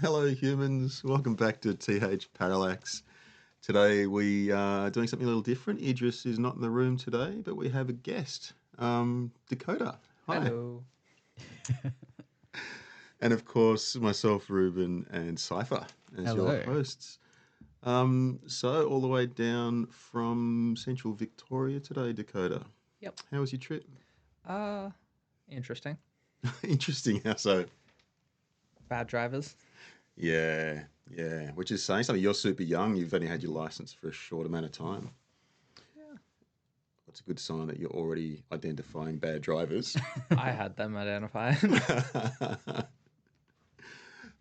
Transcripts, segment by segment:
Hello, humans. Welcome back to T.H.PARALLAX. Today we are doing something a little different. Idris is not in the room today, but we have a guest, Dakota. Hi. Hello. And of course, myself, Reuben, and Cipher as your Hello. hosts. So all the way down from central Victoria today, Dakota. Yep. How was your trip? Interesting. Interesting. How so? Bad drivers. Yeah. Which is saying something. You're super young. You've only had your license for a short amount of time. Yeah. That's a good sign that you're already identifying bad drivers. I had them identified.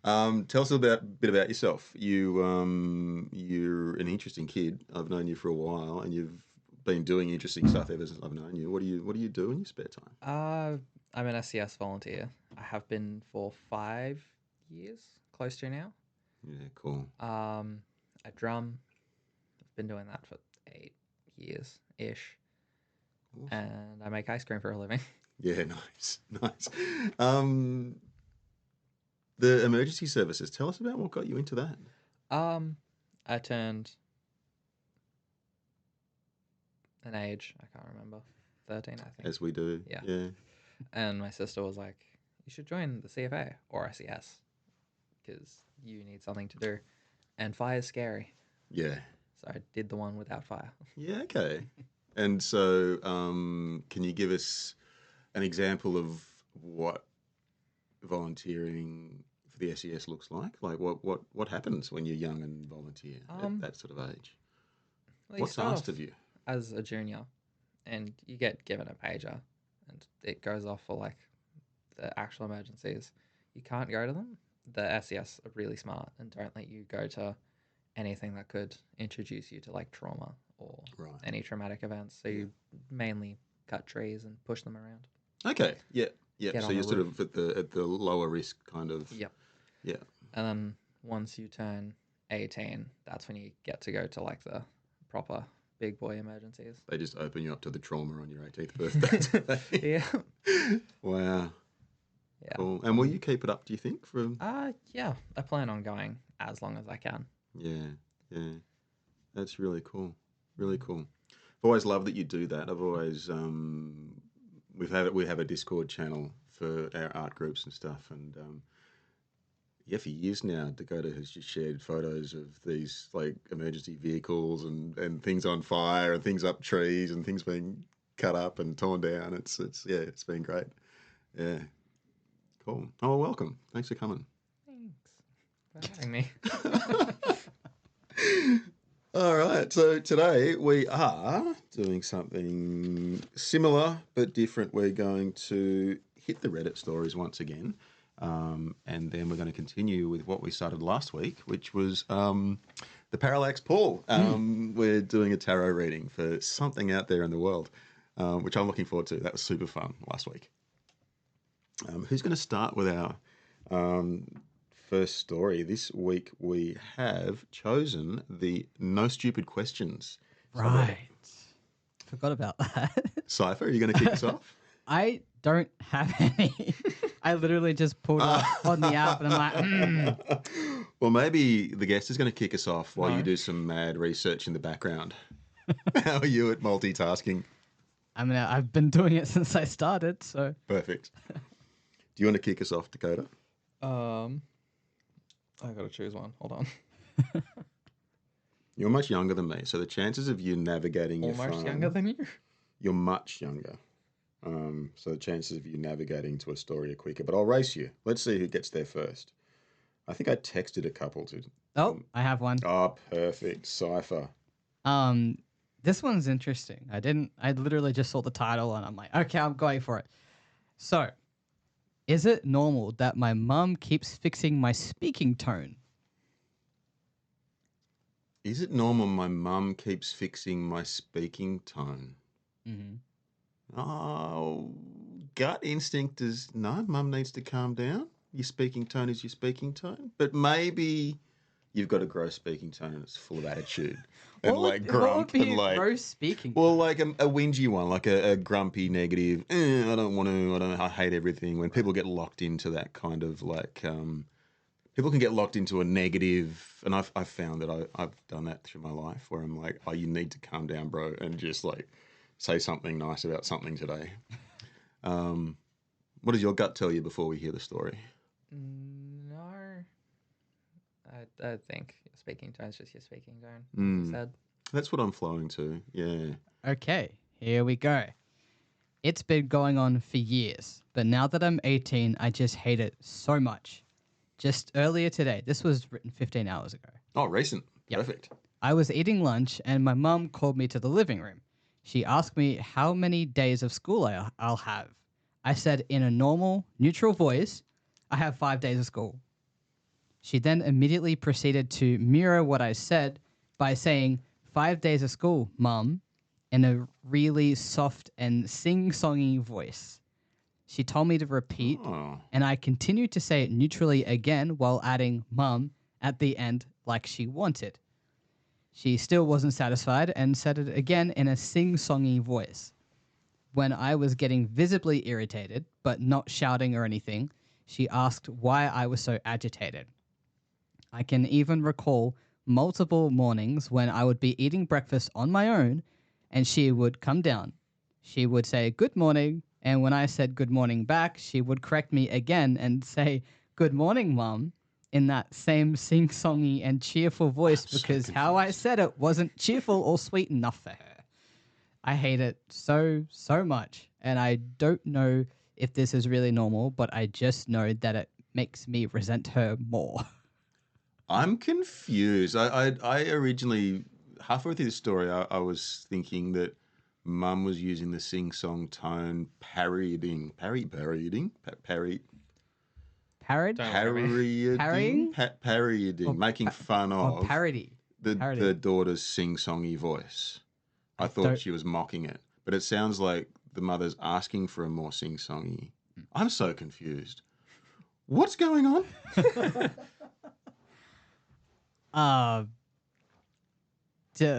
Tell us a bit about yourself. You're an interesting kid. I've known you for a while, and you've been doing interesting stuff ever since I've known you. What do you do in your spare time? I'm an SCS volunteer. I have been for 5 years, close to now. Yeah, cool. I drum. I've been doing that for 8 years ish, Awesome. and I make ice cream for a living. Yeah, nice. The emergency services. Tell us about what got you into that. I turned an age. I can't remember. 13, I think. As we do. Yeah. And my sister was like, "You should join the CFA or SES because you need something to do, and fire's scary." Yeah. So I did the one without fire. Yeah, okay. And so, can you give us an example of what volunteering for the SES looks like? Like, what happens when you're young and volunteer at that sort of age? Well, you What's start asked off of you? as a junior, and you get given a pager, and it goes off for like the actual emergencies. You can't go to them. The SES are really smart and don't let you go to anything that could introduce you to like trauma or Right. any traumatic events. So you mainly cut trees and push them around. Okay. Yeah. Get So on you're the sort roof. of at the lower risk kind of. Yep. Yeah. And then once you turn 18, that's when you get to go to like the proper big boy emergencies. They just open you up to the trauma on your 18th birthday. Yeah. Wow. Yeah. Cool. And will you keep it up, do you think? Yeah. I plan on going as long as I can. Yeah. That's really cool. Really cool. I've always loved that you do that. I've always we have a Discord channel for our art groups and stuff, and for years now, Dakota has just shared photos of these like emergency vehicles and things on fire and things up trees and things being cut up and torn down. It's been great. Yeah, cool. Oh, well, welcome. Thanks for coming. Thanks for having me. All right, so today we are doing something similar but different. We're going to hit the Reddit stories once again, and then we're going to continue with what we started last week, which was the Parallax Pool. We're doing a tarot reading for something out there in the world, which I'm looking forward to. That was super fun last week. Who's going to start with our first story? This week we have chosen the No Stupid Questions. Right. Forgot about that. Cipher, are you going to kick us off? I don't have any. I literally just pulled up on the app and I'm like, Well, maybe the guest is going to kick us off while No. you do some mad research in the background. How are you at multitasking? I mean, I've been doing it since I started, so. Perfect. Do you want to kick us off, Dakota? I gotta choose one. Hold on. You're much younger than me, so the chances of you navigating your Almost phone... younger than you. You're much younger. So the chances of you navigating to a story are quicker. But I'll race you. Let's see who gets there first. I think I texted a couple to... Oh, I have one. Oh, perfect. Cipher. This one's interesting. I literally just saw the title and I'm like, okay, I'm going for it. So, is it normal that my mum keeps fixing my speaking tone? Is it normal my mum keeps fixing my speaking tone? Mm-hmm. Oh, gut instinct is no, mum needs to calm down. Your speaking tone is your speaking tone. But maybe you've got a gross speaking tone and it's full of attitude. And like what grump would be and like gross speaking? well, like a whingy one, like a grumpy, negative. I don't want to. I hate everything. When people get locked into that kind of like people can get locked into a negative, and I've found that I've done that through my life where I'm like, oh, you need to calm down, bro, and just like say something nice about something today. What does your gut tell you before we hear the story? No, I think your speaking tone is just your speaking tone. Like you said. That's what I'm flowing to. Yeah. Okay, here we go. It's been going on for years, but now that I'm 18, I just hate it so much. Just earlier today, this was written 15 hours ago. Oh, recent. Yep. Perfect. I was eating lunch and my mum called me to the living room. She asked me how many days of school I'll have. I said in a normal, neutral voice, I have 5 days of school. She then immediately proceeded to mirror what I said by saying, 5 days of school, Mum, in a really soft and sing-songy voice. She told me to repeat, and I continued to say it neutrally again while adding Mum at the end like she wanted. She still wasn't satisfied and said it again in a sing-songy voice. When I was getting visibly irritated, but not shouting or anything, she asked why I was so agitated. I can even recall multiple mornings when I would be eating breakfast on my own and she would come down. She would say, "Good morning." And when I said good morning back, she would correct me again and say, "Good morning, Mum," in that same sing-songy and cheerful voice because how I said it wasn't cheerful or sweet enough for her. I hate it so much. And I don't know if this is really normal, but I just know that it makes me resent her more. I'm confused. I originally, halfway through the story, I was thinking that Mum was using the sing-song tone, parodying, parodying, making fun of the daughter's sing-songy voice. I thought she was mocking it, but it sounds like the mother's asking for a more sing-songy. I'm so confused. What's going on?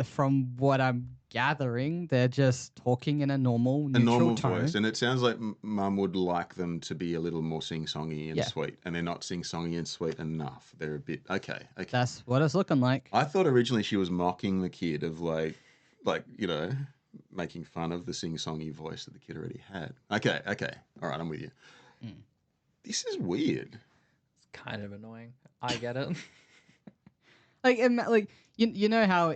From what I'm gathering, they're just talking in a normal tone. Voice, and it sounds like Mum would like them to be a little more sing-songy and sweet, and they're not sing-songy and sweet enough. They're a bit okay. That's what it's looking like. I thought originally she was mocking the kid of like making fun of the sing-songy voice that the kid already had. Okay, all right, I'm with you. This is weird. It's kind of annoying. I get it. You know how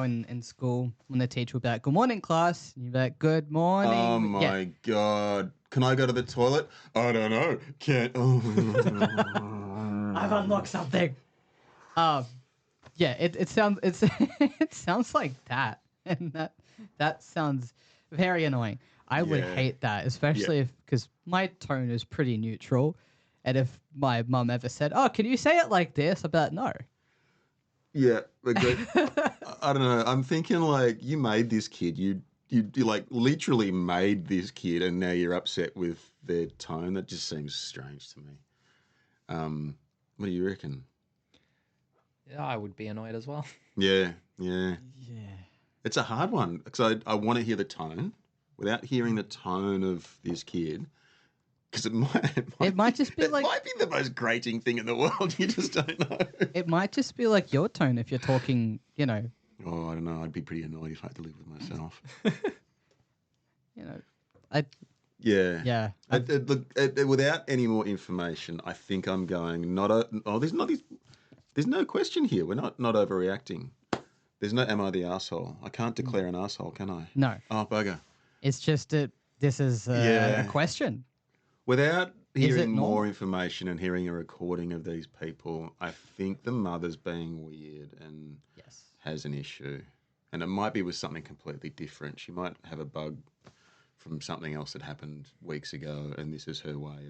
in school when the teacher would be like, "Good morning, class," and you'd be like, "Good morning." Oh my god! Can I go to the toilet? I don't know. Can't. I've unlocked something. It sounds it sounds like that, and that sounds very annoying. I would hate that, especially if because my tone is pretty neutral, and if my mum ever said, "Oh, can you say it like this?" I'd be like, "No." Yeah, but I don't know. I'm thinking like you made this kid. You like literally made this kid, and now you're upset with their tone. That just seems strange to me. What do you reckon? Yeah, I would be annoyed as well. Yeah. It's a hard one because I want to hear the tone without hearing the tone of this kid. Because it might just be like... It might be the most grating thing in the world. You just don't know. It might just be like your tone if you're talking, Oh, I don't know. I'd be pretty annoyed if I had to live with myself. Yeah. Without any more information, I think I'm going there's no question here. We're not overreacting. There's no am I the asshole? I can't declare an asshole, can I? No. Oh, bugger. It's just this is a question. Without hearing more information and hearing a recording of these people, I think the mother's being weird and has an issue. And it might be with something completely different. She might have a bug from something else that happened weeks ago, and this is her way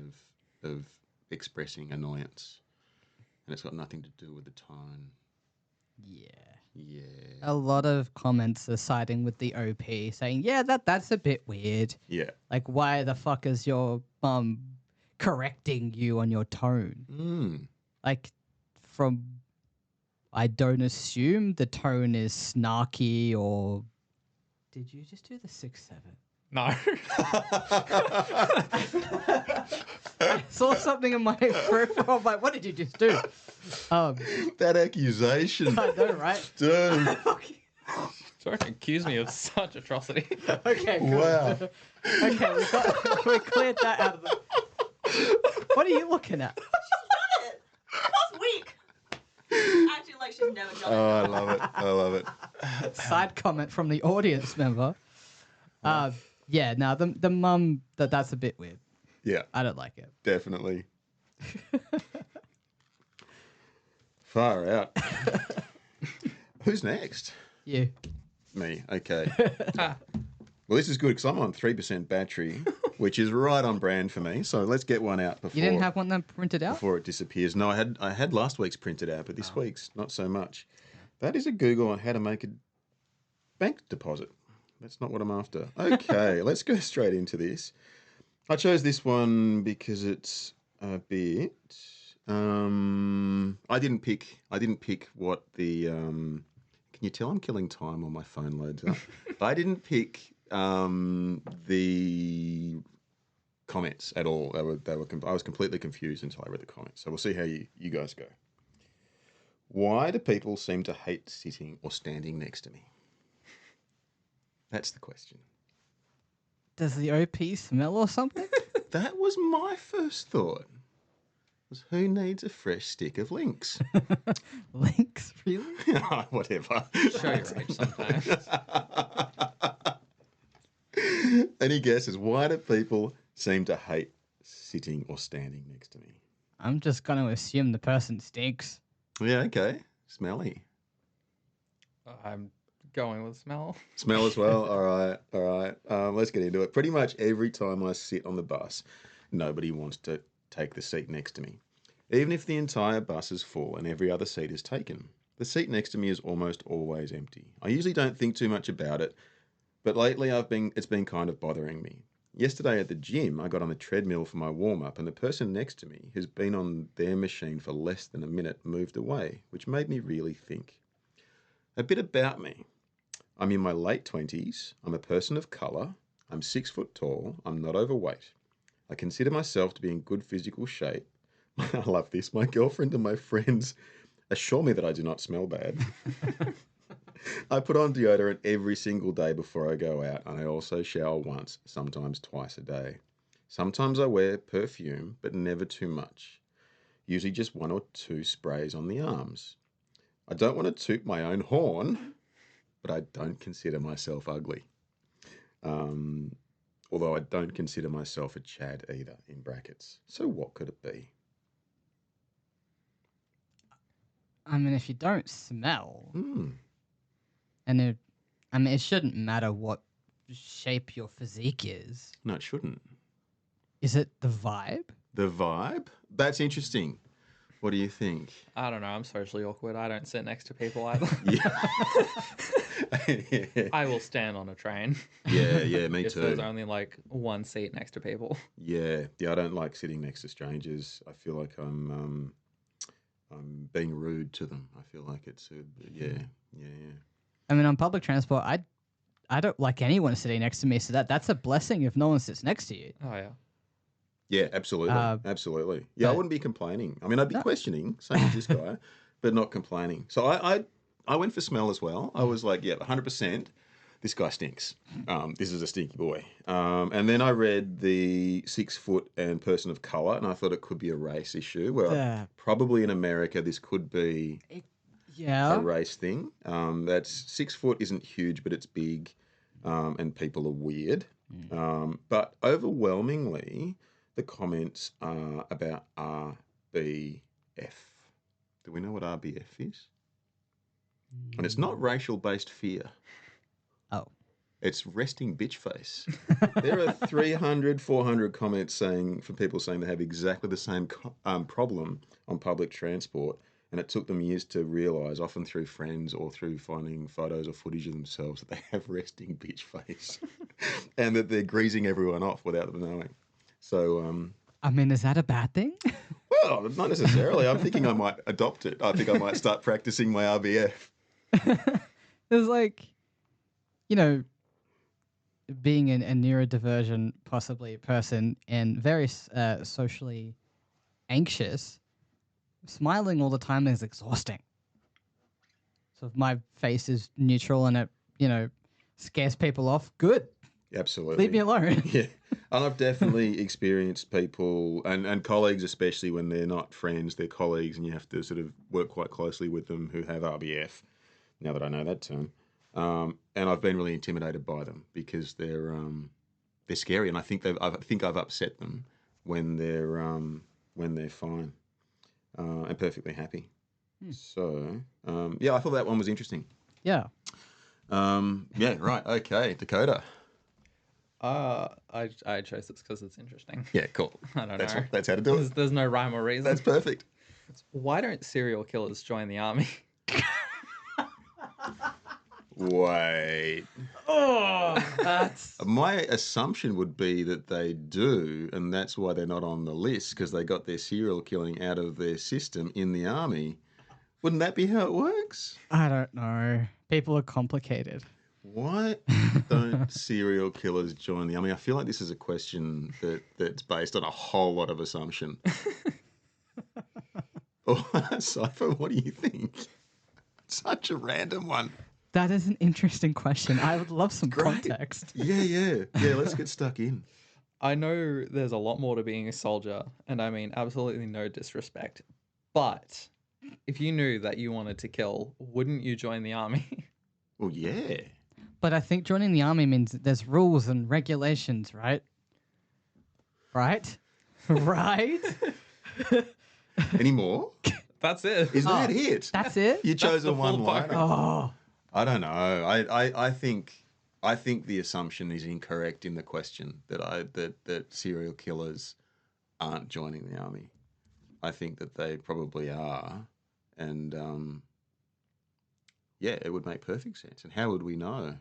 of expressing annoyance. And it's got nothing to do with the tone. Yeah. Yeah. A lot of comments are siding with the OP, saying, "Yeah, that's a bit weird." Yeah. Like, why the fuck is your mum correcting you on your tone? Like, I don't assume the tone is snarky or... Did you just do the 6-7? No. I saw something in my profile. I'm like, what did you just do? That accusation. I know, right? Dude. Don't accuse me of such atrocity. Okay, good. Wow. Okay, we cleared that out of the... What are you looking at? She's done it last week. Acting like she's never done it. Oh, I love it. I love it. Side comment from the audience member. Yeah, no, the mum, that's a bit weird. Yeah, I don't like it. definitely. Far out. Who's next? You. Me. Okay. Ah, Well, this is good because I'm on 3% battery, which is right on brand for me. So let's get one out before You didn't have one that printed out? before it disappears. No, I had last week's printed out, but this week's not so much. That is a Google on how to make a bank deposit. That's not what I'm after. Okay, let's go straight into this. I chose this one because it's a bit. I didn't pick what the. Can you tell I'm killing time on my phone loads up? I didn't pick the comments at all. I was completely confused until I read the comments. So we'll see how you guys go. Why do people seem to hate sitting or standing next to me? That's the question. Does the OP smell or something? That was my first thought. Was who needs a fresh stick of links? Links, really? Whatever. show your age sometimes. Any guesses? Why do people seem to hate sitting or standing next to me? I'm just going to assume the person stinks. Yeah, okay. Smelly. I'm going with smell. Smell as well. All right. Let's get into it. Pretty much every time I sit on the bus, nobody wants to take the seat next to me. Even if the entire bus is full and every other seat is taken, the seat next to me is almost always empty. I usually don't think too much about it, but lately it's been kind of bothering me. Yesterday at the gym, I got on the treadmill for my warm-up and the person next to me, who's been on their machine for less than a minute, moved away, which made me really think. A bit about me. I'm in my late 20s. I'm a person of colour. I'm 6 foot tall. I'm not overweight. I consider myself to be in good physical shape. I love this. My girlfriend and my friends assure me that I do not smell bad. I put on deodorant every single day before I go out, and I also shower once, sometimes twice a day. Sometimes I wear perfume, but never too much. Usually just 1 or 2 sprays on the arms. I don't want to toot my own horn, but I don't consider myself ugly. Although I don't consider myself a Chad either, in brackets. So what could it be? I mean, if you don't smell, Hmm. and it shouldn't matter what shape your physique is. No, it shouldn't. Is it the vibe? The vibe? That's interesting. What do you think? I don't know. I'm socially awkward. I don't sit next to people either. Yeah. I will stand on a train. Yeah, me If too. there's only like one seat next to people. Yeah, I don't like sitting next to strangers. I feel like I'm being rude to them. I feel like it's yeah. I mean, on public transport, I don't like anyone sitting next to me, so that's a blessing if no one sits next to you. Oh yeah. Yeah, absolutely. Absolutely. Yeah, I but- wouldn't be complaining. I mean, I'd be questioning, same as this guy, but not complaining. So I went for smell as well. I was like, yeah, 100%. This guy stinks. This is a stinky boy. And then I read the 6 foot and person of colour, and I thought it could be a race issue. Well, probably in America, this could be a race thing. That's 6 foot isn't huge, but it's big, and people are weird. But overwhelmingly, the comments are about RBF. Do we know what RBF is? And it's not racial-based fear. Oh. It's resting bitch face. There are 300, 400 comments from people saying they have exactly the same problem on public transport, and it took them years to realise, often through friends or through finding photos or footage of themselves, that they have resting bitch face and that they're greasing everyone off without them knowing. So, I mean, is that a bad thing? well, not necessarily. I'm thinking I might adopt it. I think I might start practicing my RBF. There's like, you know, being a neurodivergent, possibly person, and very socially anxious, smiling all the time is exhausting. So if my face is neutral and it, scares people off, good. Absolutely. Leave me alone. Yeah. And I've definitely experienced people and colleagues, especially when they're not friends, they're colleagues, and you have to sort of work quite closely with them who have RBF, now that I know that term. And I've been really intimidated by them because they're scary, and I think I've upset them when they're fine and perfectly happy. So I thought that one was interesting. Yeah. Yeah, right. Okay, Dakota. I chose this because it's interesting. Yeah, cool. I don't That's know. That's how to do it. There's no rhyme or reason. That's perfect. Why don't serial killers join the army? Wait. Oh, that's My assumption would be that they do, and that's why they're not on the list, because they got their serial killing out of their system in the army. Wouldn't that be how it works? I don't know. People are complicated. Why don't serial killers join the army? I feel like this is a question that's based on a whole lot of assumption. Cipher, what do you think? Such a random one. That is an interesting question. I would love some Great. context. Yeah. Let's get stuck in. I know there's a lot more to being a soldier, and I mean absolutely no disrespect. But if you knew that you wanted to kill, wouldn't you join the army? Well, yeah. But I think joining the army means that there's rules and regulations, right? Right? Right? Any more? That's it. Is that it? That's it? You chose a the full one-liner. Oh. I don't know. I think the assumption is incorrect in the question that serial killers aren't joining the army. I think that they probably are, and it would make perfect sense. And how would we know?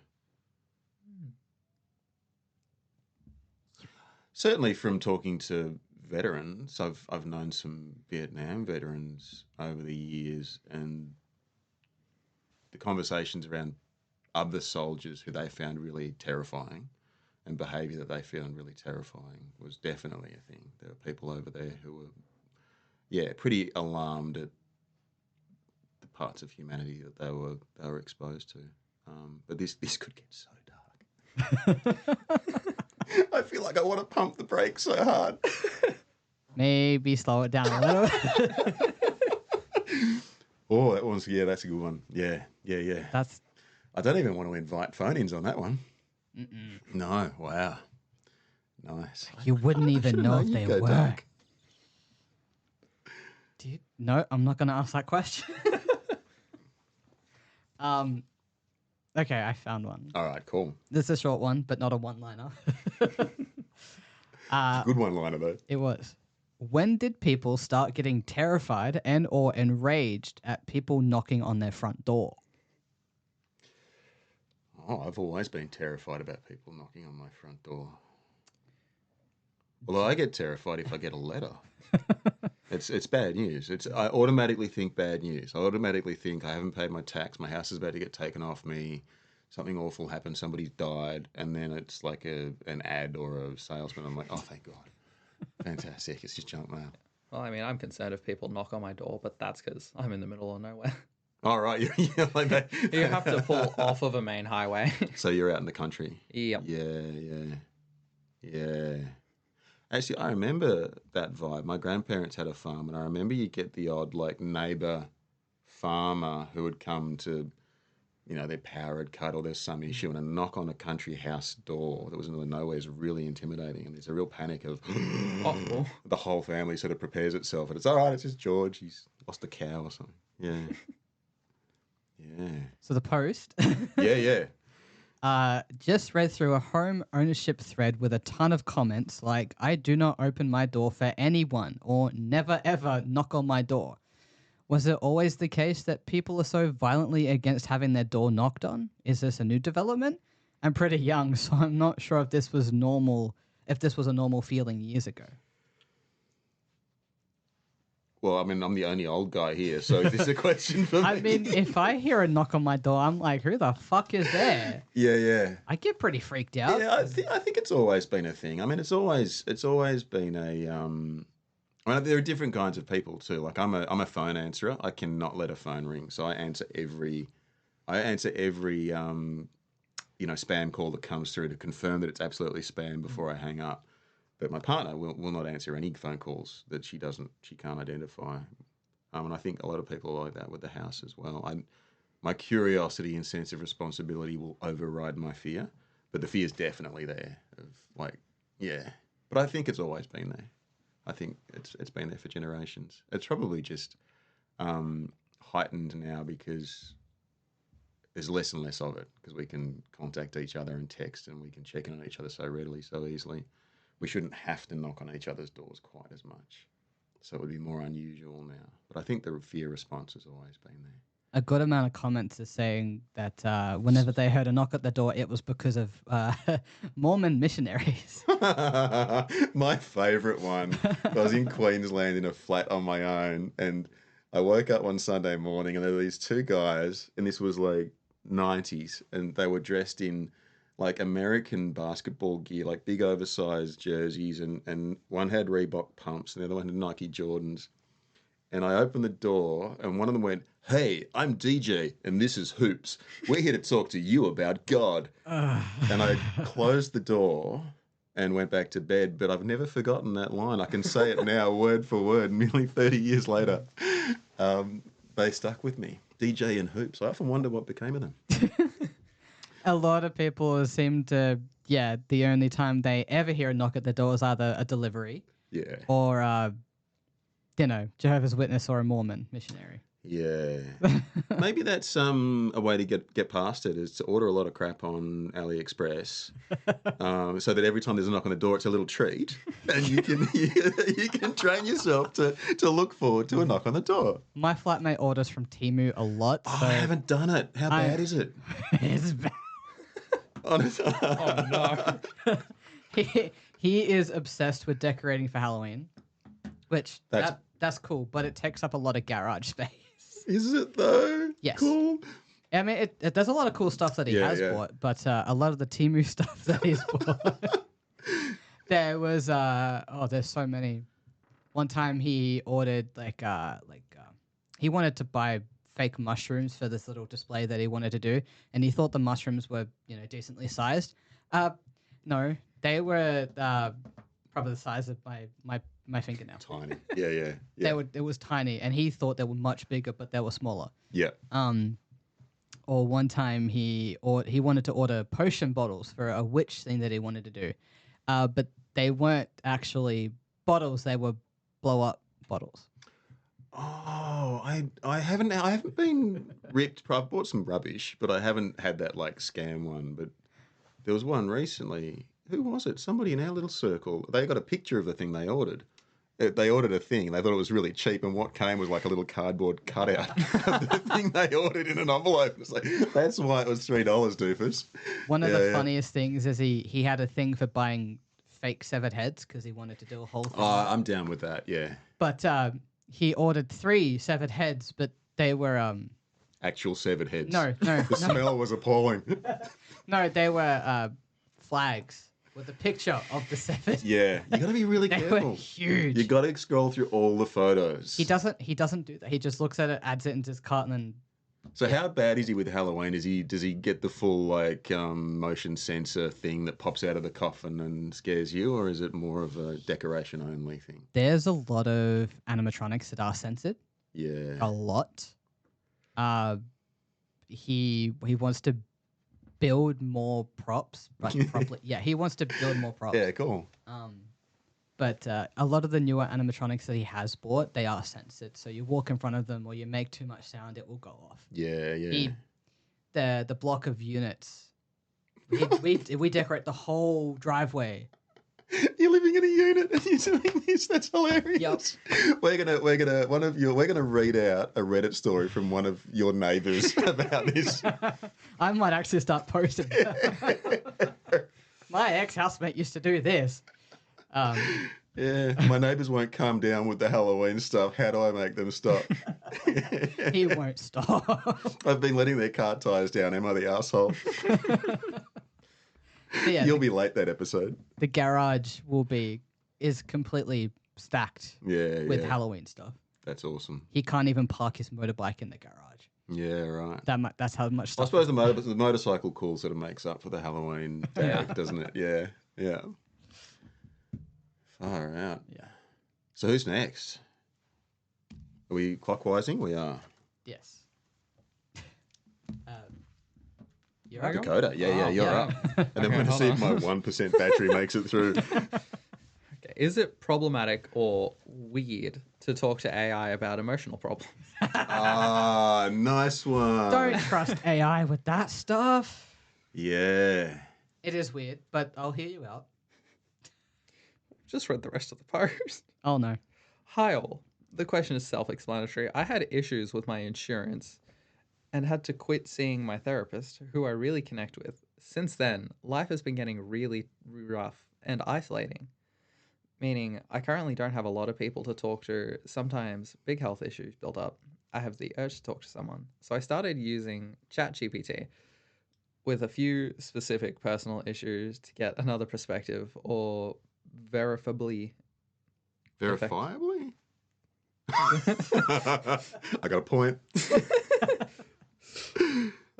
Certainly, from talking to veterans, I've known some Vietnam veterans over the years, and the conversations around other soldiers who they found really terrifying and behaviour that they found really terrifying was definitely a thing. There were people over there who were, pretty alarmed at the parts of humanity that they were exposed to. But this could get so dark. I feel like I want to pump the brakes so hard. Maybe slow it down a little. Oh, that's a good one. Yeah. That's I don't even want to invite phone-ins on that one. No, wow. Nice. you wouldn't even know if You they go were. dark. No, I'm not going to ask that question. Okay, I found one. All right, cool. This is a short one, but not a one-liner. Good one-liner though. It was. When did people start getting terrified and or enraged at people knocking on their front door? Oh, I've always been terrified about people knocking on my front door. Although I get terrified if I get a letter. It's bad news. I automatically think bad news. I automatically think I haven't paid my tax, my house is about to get taken off me, something awful happened, somebody's died, and then it's like an ad or a salesman. I'm like, oh, thank God. Fantastic. It's just junk mail. Well, I mean, I'm concerned if people knock on my door, but that's because I'm in the middle of nowhere. All right. You're like that. You have to pull off of a main highway. So you're out in the country. Yep. Yeah. Actually, I remember that vibe. My grandparents had a farm, and I remember you get the odd neighbour farmer who would come to, their power had cut or there's some issue, and a knock on a country house door that was in the middle of nowhere is really intimidating, and there's a real panic of the whole family sort of prepares itself, and it's all right. It's just George. He's lost a cow or something. Yeah. So the post. Yeah. Just read through a home ownership thread with a ton of comments like, I do not open my door for anyone or never ever knock on my door. Was it always the case that people are so violently against having their door knocked on? Is this a new development? I'm pretty young, so I'm not sure if this was normal, if this was a normal feeling years ago. Well, I mean, I'm the only old guy here, so is this a question for me? I mean, if I hear a knock on my door, I'm like, who the fuck is there? Yeah. I get pretty freaked out. Yeah, I think it's always been a thing. I mean, it's always been a. I mean, there are different kinds of people too. Like I'm a phone answerer. I cannot let a phone ring, so I answer every spam call that comes through to confirm that it's absolutely spam before I hang up. But my partner will not answer any phone calls that she can't identify. And I think a lot of people are like that with the house as well. My curiosity and sense of responsibility will override my fear, but the fear is definitely there. But I think it's always been there. I think it's been there for generations. It's probably just heightened now because there's less and less of it because we can contact each other and text and we can check in on each other so readily, so easily. We shouldn't have to knock on each other's doors quite as much. So it would be more unusual now. But I think the fear response has always been there. A good amount of comments are saying that whenever they heard a knock at the door, it was because of Mormon missionaries. My favourite one. I was in Queensland in a flat on my own, and I woke up one Sunday morning, and there were these two guys, and this was like 90s, and they were dressed in like American basketball gear, like big oversized jerseys, and one had Reebok pumps, and the other one had Nike Jordans. And I opened the door, and one of them went, "Hey, I'm DJ, and this is Hoops. We're here to talk to you about God." And I closed the door and went back to bed, but I've never forgotten that line. I can say it now, word for word, nearly 30 years later. They stuck with me. DJ and Hoops. I often wonder what became of them. A lot of people seem to, the only time they ever hear a knock at the door is either a delivery or, Jehovah's Witness or a Mormon missionary. Yeah. Maybe that's a way to get past it is to order a lot of crap on AliExpress so that every time there's a knock on the door, it's a little treat. And you can train yourself to look forward to a knock on the door. My flatmate orders from Temu a lot. Oh, so I haven't done it. How bad is it? It's bad. Honestly. Oh no. He is obsessed with decorating for Halloween, which that's cool, but it takes up a lot of garage space. Is it though? Yes. Cool. I mean, there's a lot of cool stuff that he has bought, but a lot of the Temu stuff that he's bought. There was there's so many. One time he ordered he wanted to buy fake mushrooms for this little display that he wanted to do, and he thought the mushrooms were decently sized. No, they were probably the size of my fingernail. Tiny. Yeah. It was tiny, and he thought they were much bigger, but they were smaller. Yeah. Or one time he wanted to order potion bottles for a witch thing that he wanted to do, but they weren't actually bottles; they were blow up bottles. Oh, I haven't been ripped. I've bought some rubbish, but I haven't had that like scam one. But there was one recently. Who was it? Somebody in our little circle. They got a picture of the thing they ordered. They ordered a thing. They thought it was really cheap, and what came was like a little cardboard cutout of the thing they ordered in an envelope. It's like, that's why it was $3, doofus. One of the funniest things is he had a thing for buying fake severed heads because he wanted to do a whole thing. Oh, I'm down with that. Yeah. But he ordered 3 severed heads, but they were actual severed heads. No. The smell was appalling. No, they were flags with a picture of the severed. Yeah, you got to be really careful. They were huge. You got to scroll through all the photos. He doesn't do that. He just looks at it, adds it into his cart, and then. So how bad is he with Halloween? Does he get the full motion sensor thing that pops out of the coffin and scares you, or is it more of a decoration only thing? There's a lot of animatronics that are censored. Yeah. A lot. He wants to build more props, but probably he wants to build more props. Yeah, cool. But a lot of the newer animatronics that he has bought, they are censored. So you walk in front of them or you make too much sound, it will go off. Yeah. The block of units, we decorate the whole driveway. You're living in a unit and you're doing this. That's hilarious. Yep. We're gonna read out a Reddit story from one of your neighbours about this. I might actually start posting. My ex-housemate used to do this. Yeah, my neighbours won't calm down with the Halloween stuff. How do I make them stop? He won't stop. I've been letting their car tyres down. Am I the asshole? Yeah, You'll be late that episode. the garage is completely stacked Yeah, with yeah. Halloween stuff. That's awesome. He can't even park his motorbike in the garage. Yeah, right. That's how much I stuff. suppose the motorcycle cool sort of makes up for the Halloween tag, doesn't it? Yeah, yeah. Far out. Yeah. So who's next? Are we clockwise-ing? We are. Yes. You're right. Dakota. Yeah, you're yeah. up. And then we're going to hold see if on. my 1% battery makes it through. Okay. Is it problematic or weird to talk to AI about emotional problems? Ah, nice one. Don't trust AI with that stuff. Yeah. It is weird, but I'll hear you out. Just read the rest of the post. Oh no. Hi all. The question is self-explanatory. I had issues with my insurance and had to quit seeing my therapist, who I really connect with. Since then, life has been getting really rough and isolating. Meaning, I currently don't have a lot of people to talk to. Sometimes big health issues build up. I have the urge to talk to someone. So I started using ChatGPT with a few specific personal issues to get another perspective or verifiably. Verifiably? I got a point.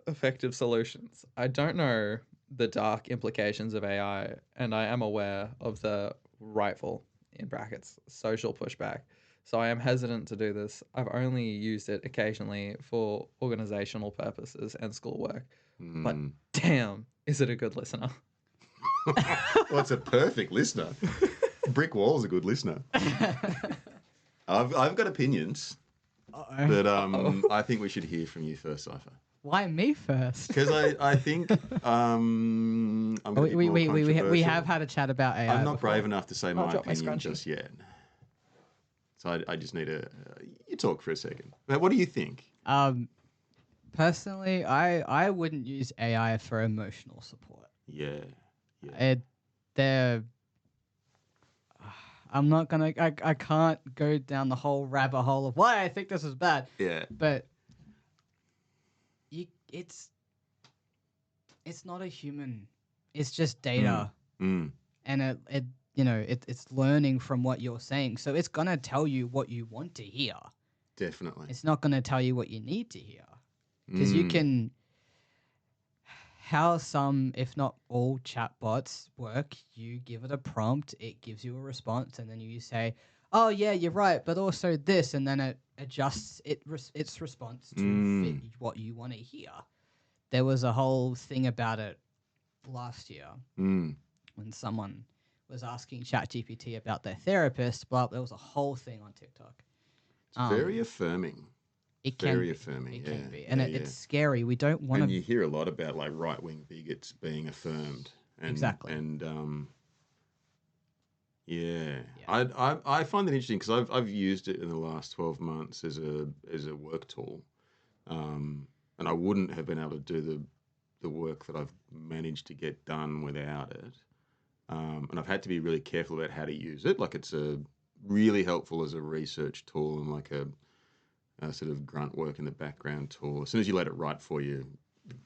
Effective solutions. I don't know the dark implications of AI, and I am aware of the rightful, in brackets, social pushback. So I am hesitant to do this. I've only used it occasionally for organizational purposes and schoolwork. But damn, is it a good listener? Well, it's a perfect listener. Brick Wall's a good listener. I've got opinions, Uh-oh. but I think we should hear from you first, Cipher. Why me first? Because I think I'm gonna be more we controversial. have had a chat about AI. I'm not before. brave enough to say my drop my opinion scrunchie. just yet. So I just need to you talk for a second. But what do you think? Personally, I wouldn't use AI for emotional support. Yeah. They're. I'm not gonna. I can't go down the whole rabbit hole of why I think this is bad. Yeah. But it's not a human. It's just data, and it's learning from what you're saying. So it's gonna tell you what you want to hear. Definitely. It's not gonna tell you what you need to hear, because you can. How some, if not all, chatbots work, you give it a prompt, it gives you a response, and then you say, "Oh yeah, you're right," but also this, and then it adjusts its response to fit what you want to hear. There was a whole thing about it last year when someone was asking ChatGPT about their therapist. But there was a whole thing on TikTok. It's very affirming. It can Very be. affirming. It yeah. can be, and yeah, it's scary. We don't want And to. you hear a lot about like right-wing bigots being affirmed. And, Exactly. And I find that interesting because I've used it in the last 12 months as a work tool, and I wouldn't have been able to do the work that I've managed to get done without it. And I've had to be really careful about how to use it. Like it's really helpful as a research tool and like a sort of grunt work in the background tool. As soon as you let it write for you,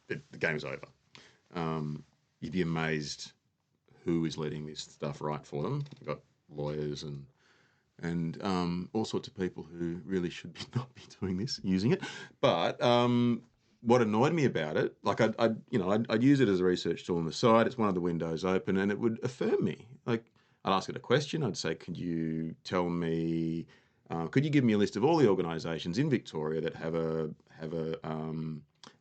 the game's over. You'd be amazed who is letting this stuff write for them. You've got lawyers and all sorts of people who really should not be doing this, using it. But what annoyed me about it, like I'd use it as a research tool on the side. It's one of the windows open, and it would affirm me. Like I'd ask it a question. I'd say, "Could you tell me? Could you give me a list of all the organisations in Victoria that have a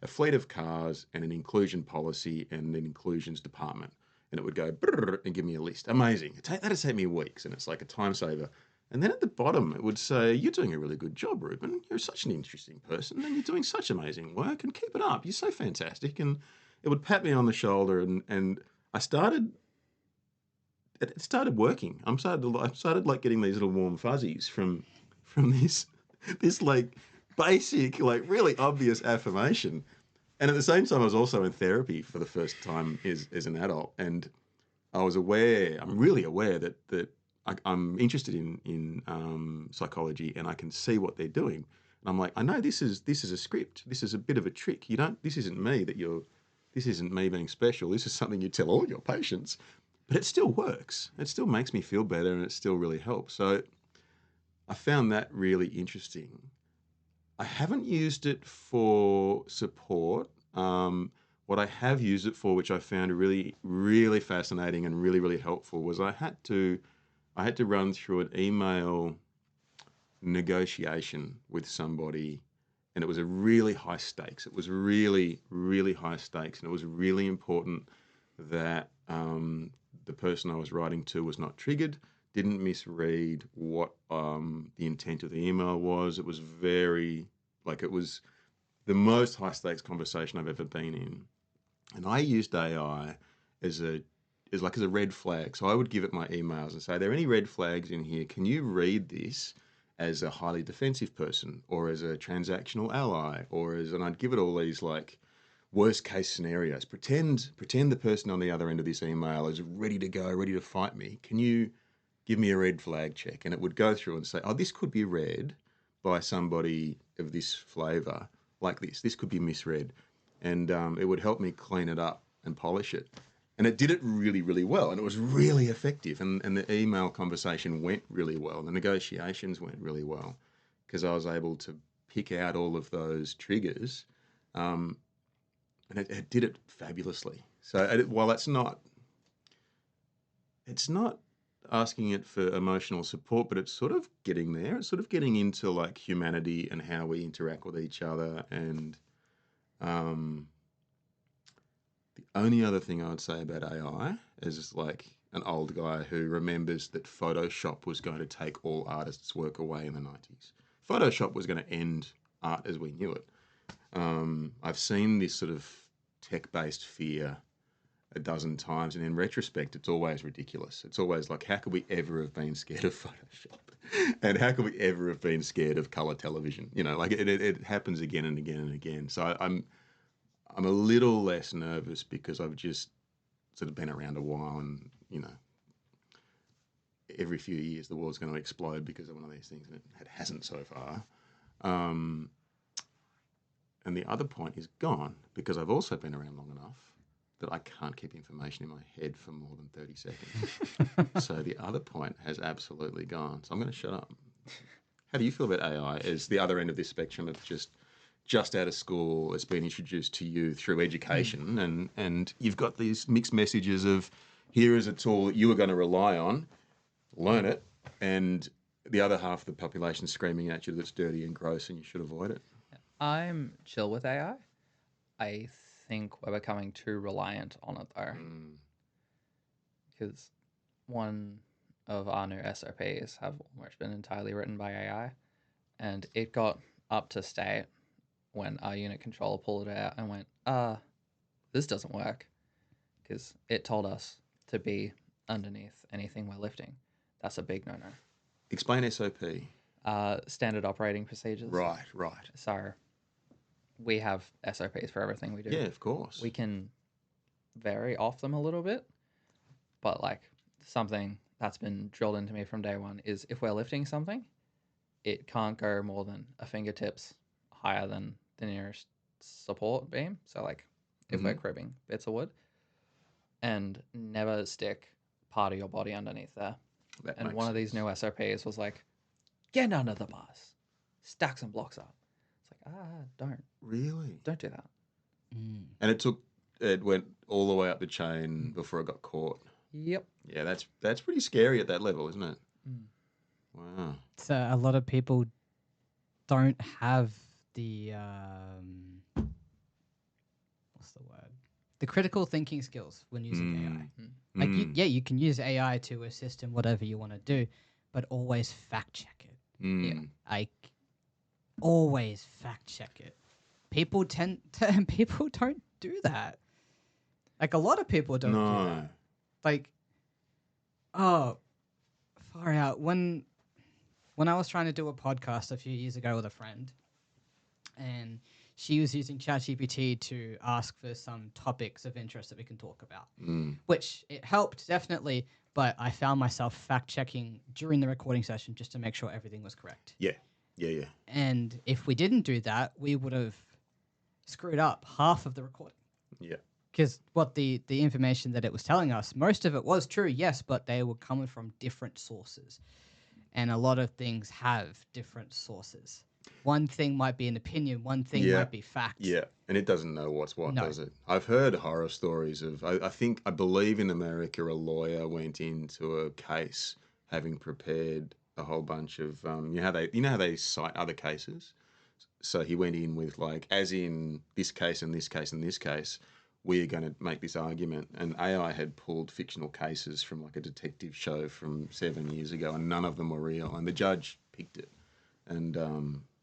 fleet of cars and an inclusion policy and an inclusions department?" And it would go and give me a list. Amazing. That'd take me weeks, and it's like a time saver. And then at the bottom, it would say, "You're doing a really good job, Reuben. You're such an interesting person, and you're doing such amazing work, and keep it up. You're so fantastic." And it would pat me on the shoulder, and I started. It started working. I started like getting these little warm fuzzies from this like basic, like really obvious affirmation. And at the same time, I was also in therapy for the first time as an adult, and I'm really aware that I'm interested in psychology, and I can see what they're doing. And I'm like, I know this is a script. This is a bit of a trick. This isn't me this isn't me being special. This is something you tell all your patients, but it still works. It still makes me feel better, and it still really helps. So I found that really interesting. I haven't used it for support. What I have used it for, which I found really, really fascinating and really, really helpful, was I had to run through an email negotiation with somebody, and it was a really high stakes. It was really, really high stakes, and it was really important that the person I was writing to was not triggered, didn't misread what the intent of the email was. It was it was the most high stakes conversation I've ever been in. And I used AI as a red flag. So I would give it my emails and say, are there any red flags in here? Can you read this as a highly defensive person, or as a transactional ally, and I'd give it all these like worst case scenarios. Pretend the person on the other end of this email is ready to go, ready to fight me. Can you give me a red flag check? And it would go through and say, oh, this could be read by somebody of this flavour like this. This could be misread. And it would help me clean it up and polish it. And it did it really, really well. And it was really effective. And the email conversation went really well. The negotiations went really well, because I was able to pick out all of those triggers. And it did it fabulously. So while it's not asking it for emotional support, but it's sort of getting there. It's sort of getting into like humanity and how we interact with each other. And the only other thing I would say about AI is like an old guy who remembers that Photoshop was going to take all artists' work away in the 90s. Photoshop was going to end art as we knew it. I've seen this sort of tech-based fear a dozen times, and in retrospect, it's always ridiculous. It's always like, how could we ever have been scared of Photoshop? And how could we ever have been scared of colour television? You know, like it happens again and again and again. So I'm a little less nervous, because I've just sort of been around a while, and, you know, every few years the world's going to explode because of one of these things, and it hasn't so far. And the other point is gone, because I've also been around long enough that I can't keep information in my head for more than 30 seconds. So the other point has absolutely gone. So I'm going to shut up. How do you feel about AI as the other end of this spectrum of just out of school, it's been introduced to you through education, and you've got these mixed messages of, here is a tool that you are going to rely on, learn it, and the other half of the population screaming at you that it's dirty and gross and you should avoid it? I'm chill with AI. I think we're becoming too reliant on it though, because one of our new SOPs have almost been entirely written by AI, and it got up to state when our unit controller pulled it out and went, this doesn't work, because it told us to be underneath anything we're lifting. That's a big no-no. Explain SOP. Standard operating procedures. Right. So we have SOPs for everything we do. Yeah, of course. We can vary off them a little bit, but like something that's been drilled into me from day one is, if we're lifting something, it can't go more than a fingertips higher than the nearest support beam. So like if we're cribbing bits of wood, and never stick part of your body underneath there. And one of these new SOPs was like, get under the bars, stack some blocks up. It's like, don't. Really? Don't do that. And it went all the way up the chain before it got caught. Yep. Yeah, that's pretty scary at that level, isn't it? Wow. So a lot of people don't have the what's the word? The critical thinking skills when using AI. Like you can use AI to assist in whatever you want to do, but always fact check it. Yeah. Like always fact check it. People people don't do that. Like a lot of people don't do that. Like, oh, far out. When I was trying to do a podcast a few years ago with a friend, and she was using ChatGPT to ask for some topics of interest that we can talk about, which it helped definitely. But I found myself fact checking during the recording session just to make sure everything was correct. Yeah. Yeah. Yeah. And if we didn't do that, we would have screwed up half of the recording. Yeah. Because what the information that it was telling us, most of it was true, yes, but they were coming from different sources. And a lot of things have different sources. One thing might be an opinion, one thing might be fact. Yeah, and it doesn't know what's what, No. does it? I've heard horror stories of. I believe in America, a lawyer went into a case having prepared a whole bunch of. You know how they cite other cases. So he went in with like, as in this case and this case and this case, we're going to make this argument. And AI had pulled fictional cases from like a detective show from 7 years ago, and none of them were real. And the judge picked it, and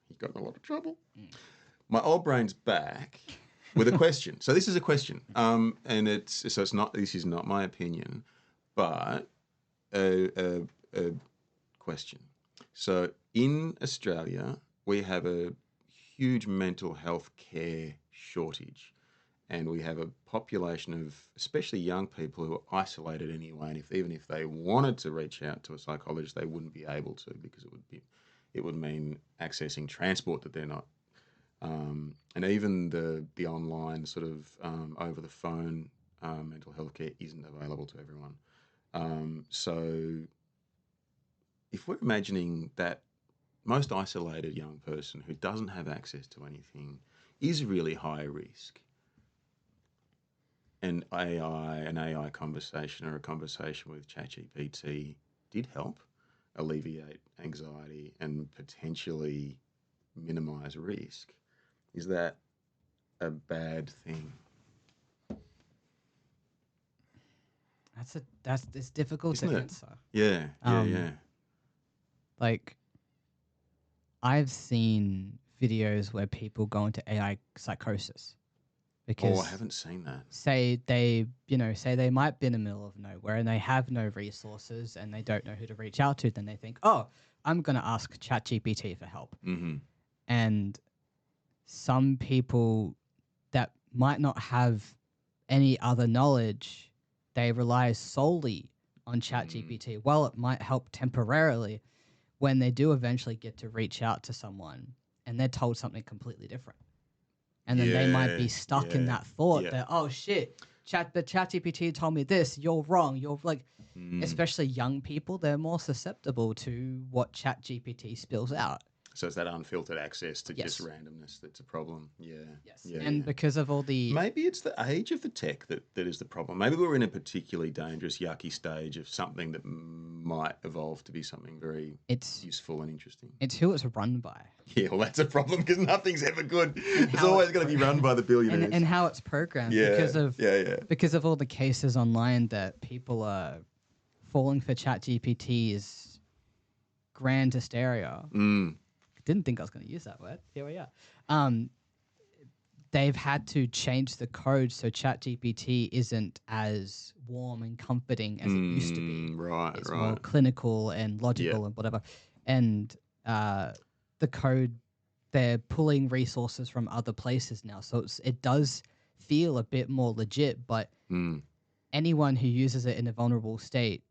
he got in a lot of trouble. My old brain's back with a question. So this is a question, and it's not. This is not my opinion, but a question. So in Australia, we have a huge mental health care shortage, and we have a population of especially young people who are isolated anyway. And even if they wanted to reach out to a psychologist, they wouldn't be able to, because it would mean accessing transport that they're not. And even the online sort of over the phone mental health care isn't available to everyone. So if we're imagining that most isolated young person who doesn't have access to anything is really high risk, and an AI conversation or a conversation with ChatGPT did help alleviate anxiety and potentially minimize risk, is that a bad thing? It's difficult Isn't to it? answer. Yeah. Like, I've seen videos where people go into AI psychosis because Oh, I haven't seen that. say they might be in the middle of nowhere and they have no resources and they don't know who to reach out to. Then they think, oh, I'm going to ask ChatGPT for help. Mm-hmm. And some people that might not have any other knowledge, they rely solely on ChatGPT. While it might help temporarily, when they do eventually get to reach out to someone and they're told something completely different. And then they might be stuck in that thought that, oh shit, ChatGPT told me this, you're wrong. You're like, especially young people, they're more susceptible to what ChatGPT spills out. So it's that unfiltered access to Yes. just randomness that's a problem. Yeah. Yes. Yeah, And because of all the maybe it's the age of the tech that is the problem. Maybe we're in a particularly dangerous, yucky stage of something that might evolve to be something very useful and interesting. It's who it's run by. Yeah, well, that's a problem because nothing's ever good. It's always going to be run by the billionaires. And how it's programmed. Yeah, Because of all the cases online that people are falling for ChatGPT is grand hysteria. Didn't think I was going to use that word. Here we are. They've had to change the code so ChatGPT isn't as warm and comforting as it used to be. Right, it's more clinical and logical and whatever. And the code, they're pulling resources from other places now. So it does feel a bit more legit, but anyone who uses it in a vulnerable state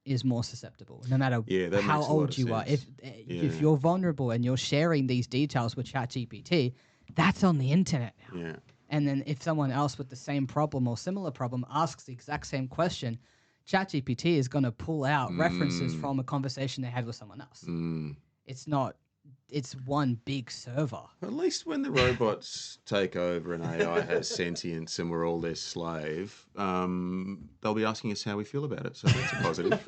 is more susceptible, no matter how old you are. If you're vulnerable and you're sharing these details with ChatGPT, that's on the internet now. Yeah. And then if someone else with the same problem or similar problem asks the exact same question, ChatGPT is going to pull out references from a conversation they had with someone else. It's one big server. At least when the robots take over and AI has sentience and we're all their slave, they'll be asking us how we feel about it. So that's a positive.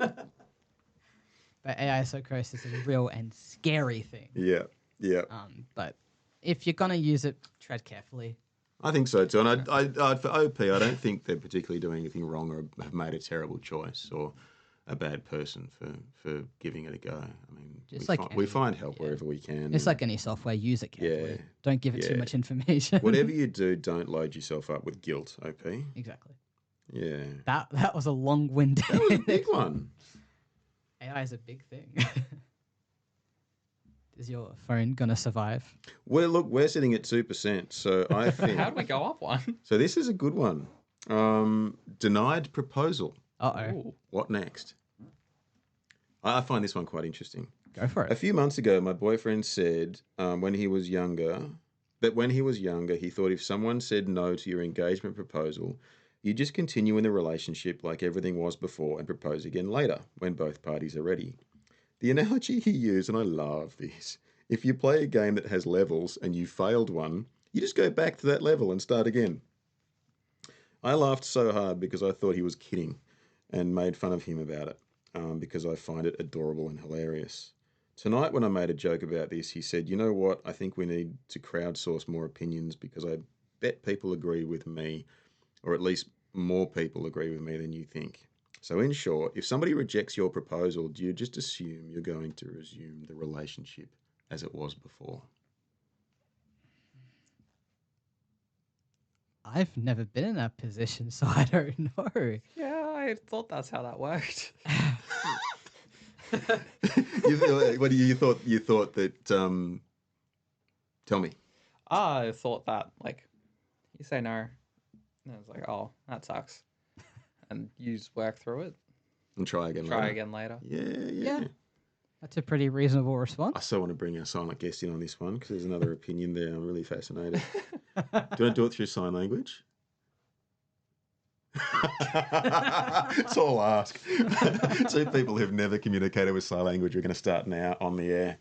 But AI psychosis is a real and scary thing. Yeah. But if you're going to use it, tread carefully. I think so too. And I for OP, I don't think they're particularly doing anything wrong or have made a terrible choice or a bad person for giving it a go. I mean, we find help wherever we can. It's like any software, use it carefully. Yeah. Don't give it too much information. Whatever you do, don't load yourself up with guilt, OP. Exactly. Yeah. That was a long-winded. That was a big one. AI is a big thing. Is your phone gonna survive? Well, look, we're sitting at 2%, so I think. How do we go up one? So this is a good one. Denied proposal. Uh-oh. What next? I find this one quite interesting. Go for A it. few months ago, my boyfriend said when he was younger, he thought if someone said no to your engagement proposal, you just continue in the relationship like everything was before and propose again later when both parties are ready. The analogy he used, and I love this, if you play a game that has levels and you failed one, you just go back to that level and start again. I laughed so hard because I thought he was kidding and made fun of him about it because I find it adorable and hilarious. Tonight, when I made a joke about this, he said, "You know what? I think we need to crowdsource more opinions because I bet people agree with me, or at least more people agree with me than you think." So in short, if somebody rejects your proposal, do you just assume you're going to resume the relationship as it was before? I've never been in that position, so I don't know. Yeah, I thought that's how that worked. You thought that? Tell me. I thought that, like, you say no, and it's like, oh, that sucks. And you just work through it. And try again Try later. again later. Yeah. That's a pretty reasonable response. I so want to bring our silent guest in on this one because there's another opinion there. I'm really fascinated. Do you want to do it through sign language? That's all I'll ask. Two people who've never communicated with sign language are going to start now on the air.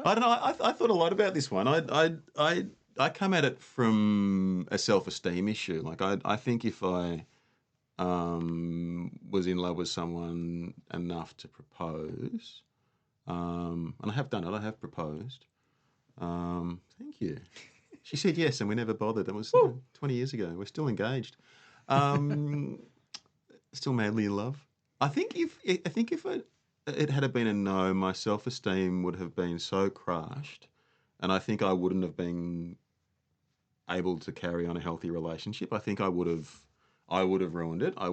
I don't know. I thought a lot about this one. I come at it from a self-esteem issue. Like I think if I was in love with someone enough to propose, and I have done it. I have proposed. Thank you. She said yes, and we never bothered. That was 20 years ago. We're still engaged. Still madly in love. I think if it had been a no, my self-esteem would have been so crushed, and I think I wouldn't have been able to carry on a healthy relationship. I think I would have ruined it. I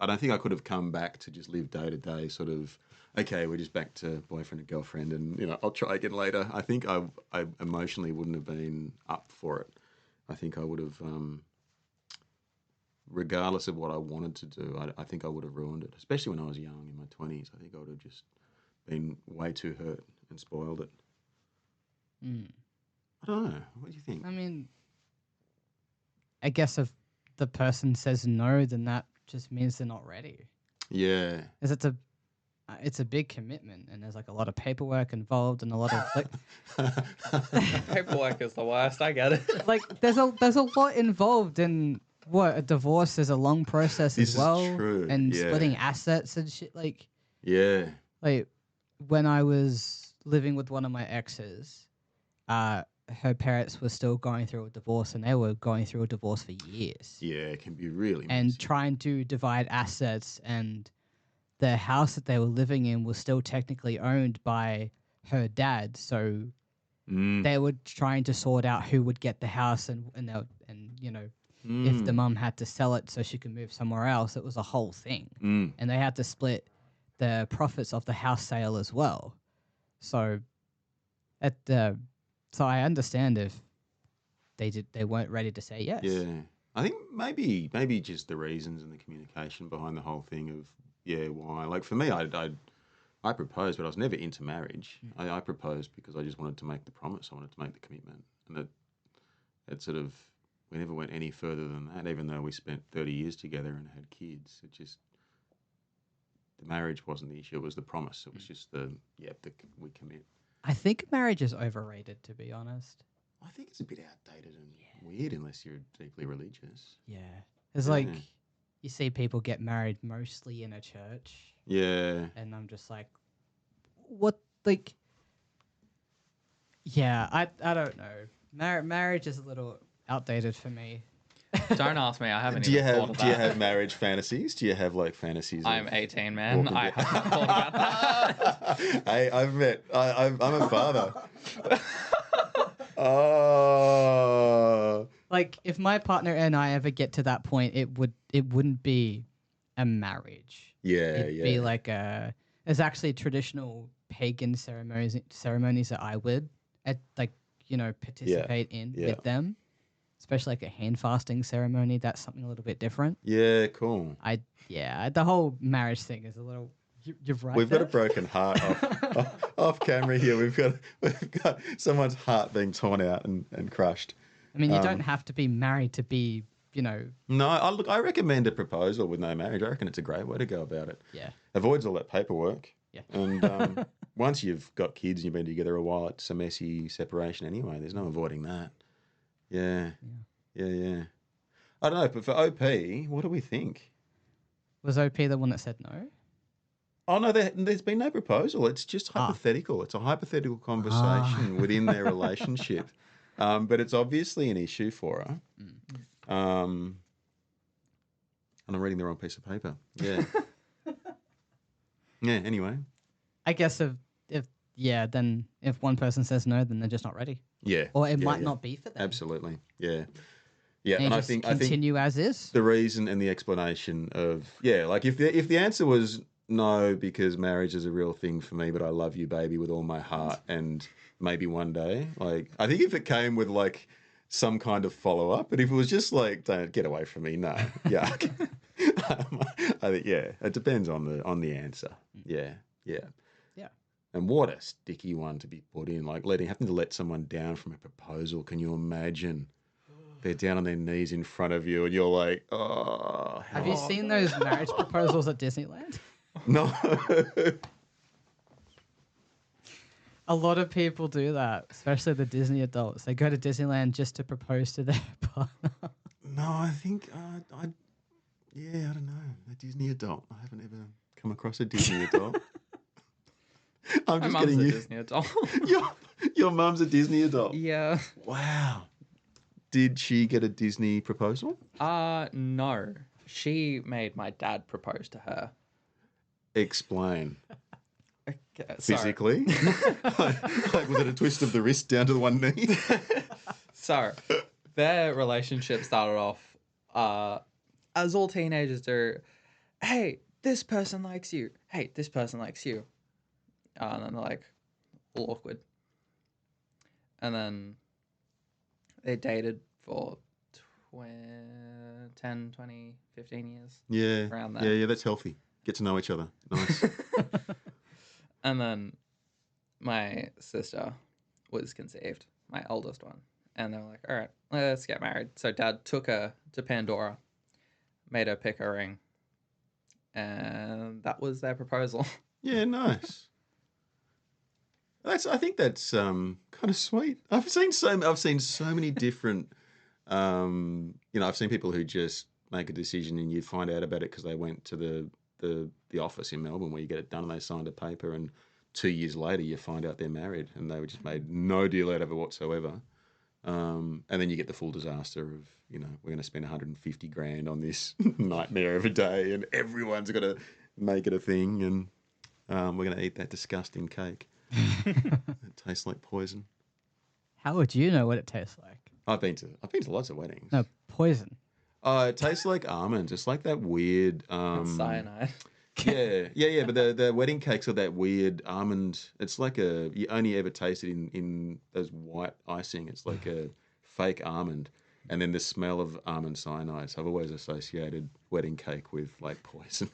don't think I could have come back to just live day to day, sort of, okay, we're just back to boyfriend and girlfriend and, I'll try again later. I think I emotionally wouldn't have been up for it. I think I would have, regardless of what I wanted to do, I think I would have ruined it, especially when I was young in my 20s. I think I would have just been way too hurt and spoiled it. I don't know. What do you think? I mean, I guess if the person says no, then that just means they're not ready. Yeah. Because it's a big commitment, and there's like a lot of paperwork involved, and a lot of Paperwork is the worst. I get it. like there's a lot involved in what a divorce is. A long process This as is well, true, and yeah. splitting assets and shit. Like when I was living with one of my exes, her parents were still going through a divorce, and they were going through a divorce for years. Yeah, it can be really And messy. trying to divide assets, and the house that they were living in was still technically owned by her dad. So they were trying to sort out who would get the house, and if the mum had to sell it so she could move somewhere else, it was a whole thing. And they had to split the profits of the house sale as well. So so I understand if they weren't ready to say yes. Yeah. I think maybe just the reasons and the communication behind the whole thing of, why. Like for me, I proposed, but I was never into marriage. I proposed because I just wanted to make the promise. I wanted to make the commitment. And it sort of, we never went any further than that, even though we spent 30 years together and had kids. It just, the marriage wasn't the issue. It was the promise. It was just we commit. I think marriage is overrated, to be honest. I think it's a bit outdated and weird unless you're deeply religious. Yeah. It's like you see people get married mostly in a church. Yeah. And I'm just like, what? Like, yeah, I don't know. Marriage is a little outdated for me. Don't ask me. I haven't Do you even thought of that. Do you have marriage fantasies? Do you have like fantasies? I'm 18, man. walking I down- haven't thought about that. Hey, I'm a father. Oh. Like, if my partner and I ever get to that point, it wouldn't be a marriage. Yeah, It'd be like there's actually traditional pagan ceremonies that I would participate in yeah. with them, especially like a hand fasting ceremony. That's something a little bit different. Yeah, cool. The whole marriage thing is a little. You're right. We've got a broken heart off camera here. We've got someone's heart being torn out and crushed. I mean, you don't have to be married to be, No, I recommend a proposal with no marriage. I reckon it's a great way to go about it. Yeah. Avoids all that paperwork. Yeah. And once you've got kids and you've been together a while, it's a messy separation anyway. There's no avoiding that. Yeah. I don't know, but for OP, what do we think? Was OP the one that said no? Oh, no, there's been no proposal. It's just hypothetical. It's a hypothetical conversation within their relationship. But it's obviously an issue for her. And I'm reading the wrong piece of paper. Yeah. Yeah, anyway. I guess then if one person says no, then they're just not ready. Yeah. Or it might not be for them. Absolutely. Yeah. Yeah, and I just think continue as is. the reason and the explanation of like if the answer was no because marriage is a real thing for me, but I love you, baby, with all my heart, and maybe one day, like I think if it came with like some kind of follow up, but if it was just like don't get away from me, no, yuck. I think it depends on the answer. Yeah. And what a sticky one to be put in, like having to let someone down from a proposal. Can you imagine? They're down on their knees in front of you, and you're like, oh. Have you seen those marriage proposals at Disneyland? No. A lot of people do that, especially the Disney adults. They go to Disneyland just to propose to their partner. No, I think, I don't know. A Disney adult. I haven't ever come across a Disney adult. I'm My just mum's getting a you. Disney adult. Your mum's a Disney adult? Yeah. Wow. Did she get a Disney proposal? No. She made my dad propose to her. Explain. Okay, Physically? like was it a twist of the wrist down to the one knee? So, their relationship started off as all teenagers do. Hey, this person likes you. Hey, this person likes you. And then they're like, all awkward. And then they dated for 10, 20, 15 years. Yeah. Around there. Yeah, that's healthy. Get to know each other. Nice. And then my sister was conceived, my oldest one. And they were like, all right, let's get married. So Dad took her to Pandora, made her pick a ring. And that was their proposal. Yeah, nice. I think that's kind of sweet. I've seen so many different. I've seen people who just make a decision and you find out about it because they went to the office in Melbourne where you get it done and they signed a paper, and 2 years later you find out they're married and they just made no deal out of it whatsoever. And then you get the full disaster of we're going to spend 150 grand on this nightmare of a day, and everyone's got to make it a thing, and we're going to eat that disgusting cake. It tastes like poison. How would you know what it tastes like? I've been to lots of weddings. No, poison. It tastes like almonds. It's like that weird Cyanide. Yeah. But the wedding cakes are that weird almond. It's like you only ever taste it in those white icing. It's like a fake almond, and then the smell of almond cyanide. So I've always associated wedding cake with like poison.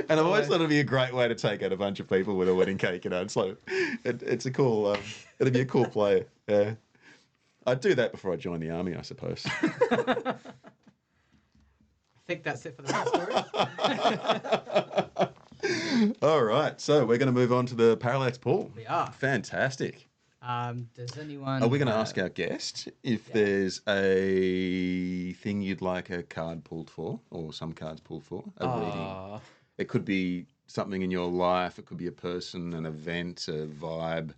And I've always thought it'd be a great way to take out a bunch of people with a wedding cake. It's like it's a cool. It'd be a cool play. Yeah, I'd do that before I joined the army, I suppose. I think that's it for the story. All right, so we're going to move on to the parallax pool. We are. Fantastic. Does anyone? Are we going to ask our guest if there's a thing you'd like a card pulled for, or some cards pulled for? A reading. It could be something in your life. It could be a person, an event, a vibe.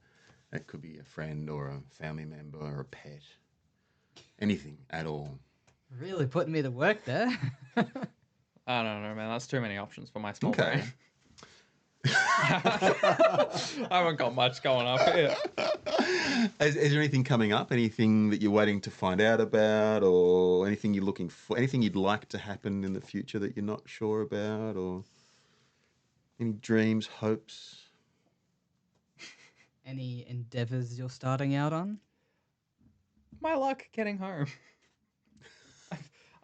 It could be a friend or a family member or a pet. Anything at all. Really putting me to work there. I don't know, man. That's too many options for my small brain. I haven't got much going up here. Is there anything coming up? Anything that you're waiting to find out about, or anything you're looking for? Anything you'd like to happen in the future that you're not sure about, or any dreams, hopes? Any endeavors you're starting out on? My luck getting home.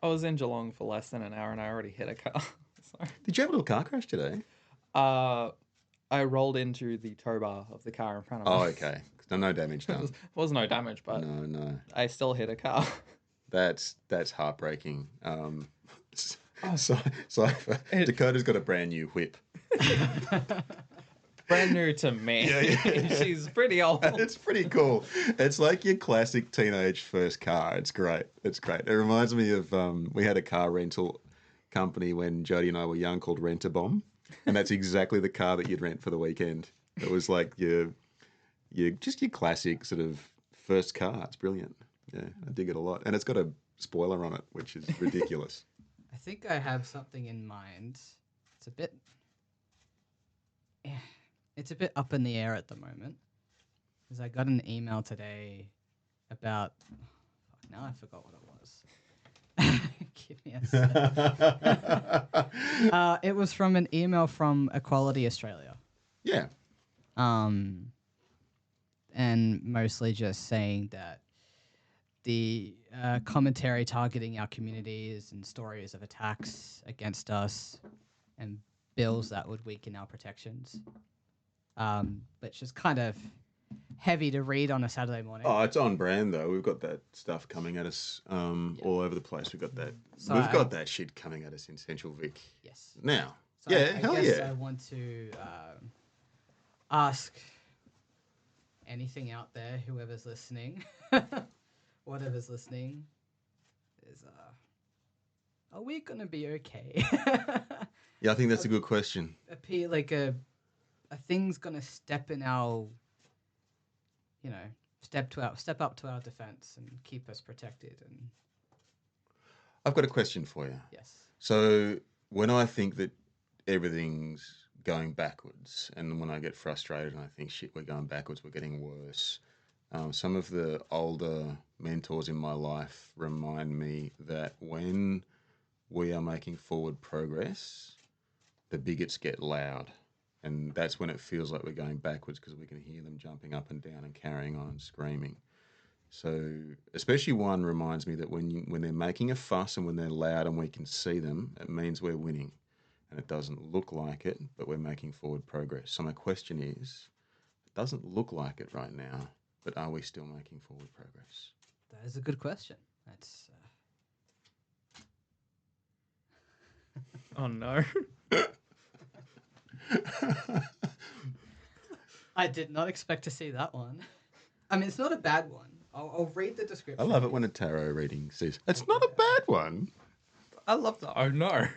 I was in Geelong for less than an hour and I already hit a car. So, Did you have a little car crash today? I rolled into the tow bar of the car in front of me. Oh, okay. No damage done. Was no damage, but No. I still hit a car. That's heartbreaking. Cipher. Dakota's got a brand new whip. Brand new to me. Yeah. She's pretty old. It's pretty cool. It's like your classic teenage first car. It's great. It reminds me of we had a car rental company when Jodie and I were young called Rent-A-Bomb, and that's exactly the car that you'd rent for the weekend. It was like your classic sort of first car. It's brilliant. Yeah, I dig it a lot, and it's got a spoiler on it, which is ridiculous. I think I have something in mind. It's a bit up in the air at the moment, because I got an email today about. Now I forgot what it was. Give me a second. It was from an email from Equality Australia. Yeah. And mostly just saying that the commentary targeting our communities and stories of attacks against us and bills that would weaken our protections, which is kind of heavy to read on a Saturday morning. Oh, it's on brand though. We've got that stuff coming at us all over the place. We've got that shit coming at us in Central Vic. Yes. Now. So yeah, I hell guess yeah. I want to ask anything out there, whoever's listening, whatever's listening, is are we gonna be okay? Yeah, I think that's a good question. Are things gonna step in our, step up to our defense and keep us protected? And I've got a question for you. yes. So when I think that everything's going backwards, and when I get frustrated and I think, shit, we're going backwards, we're getting worse, some of the older mentors in my life remind me that when we are making forward progress, the bigots get loud. And that's when it feels like we're going backwards, because we can hear them jumping up and down and carrying on and screaming. So especially one reminds me that when they're making a fuss and when they're loud and we can see them, it means we're winning. And it doesn't look like it, but we're making forward progress. So my question is, it doesn't look like it right now, but are we still making forward progress? That is a good question. That's Oh no. I did not expect to see that one. I mean, it's not a bad one. I'll read the description. I love it when a tarot reading says, it's not a bad one. I love that. Oh no.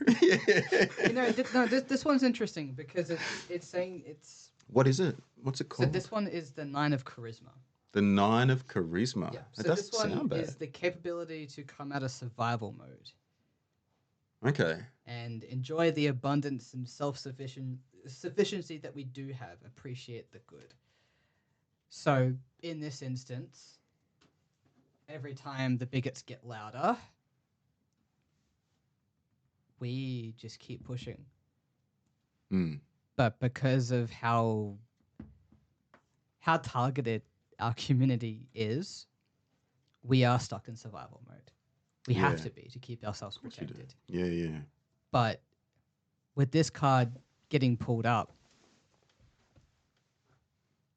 This one's interesting because it's saying it's. What is it? What's it So called? this one is the 9 of charisma. The 9 of charisma. Yeah. It So doesn't this one sound bad. is the capability to come out of survival mode Okay. and enjoy the abundance and sufficiency that we do have. Appreciate the good. So in this instance, every time the bigots get louder, we just keep pushing. Mm. But because of how targeted our community is, we are stuck in survival mode. We have Yeah. to be to keep ourselves Of course you do. protected. Yeah. But with this card getting pulled up,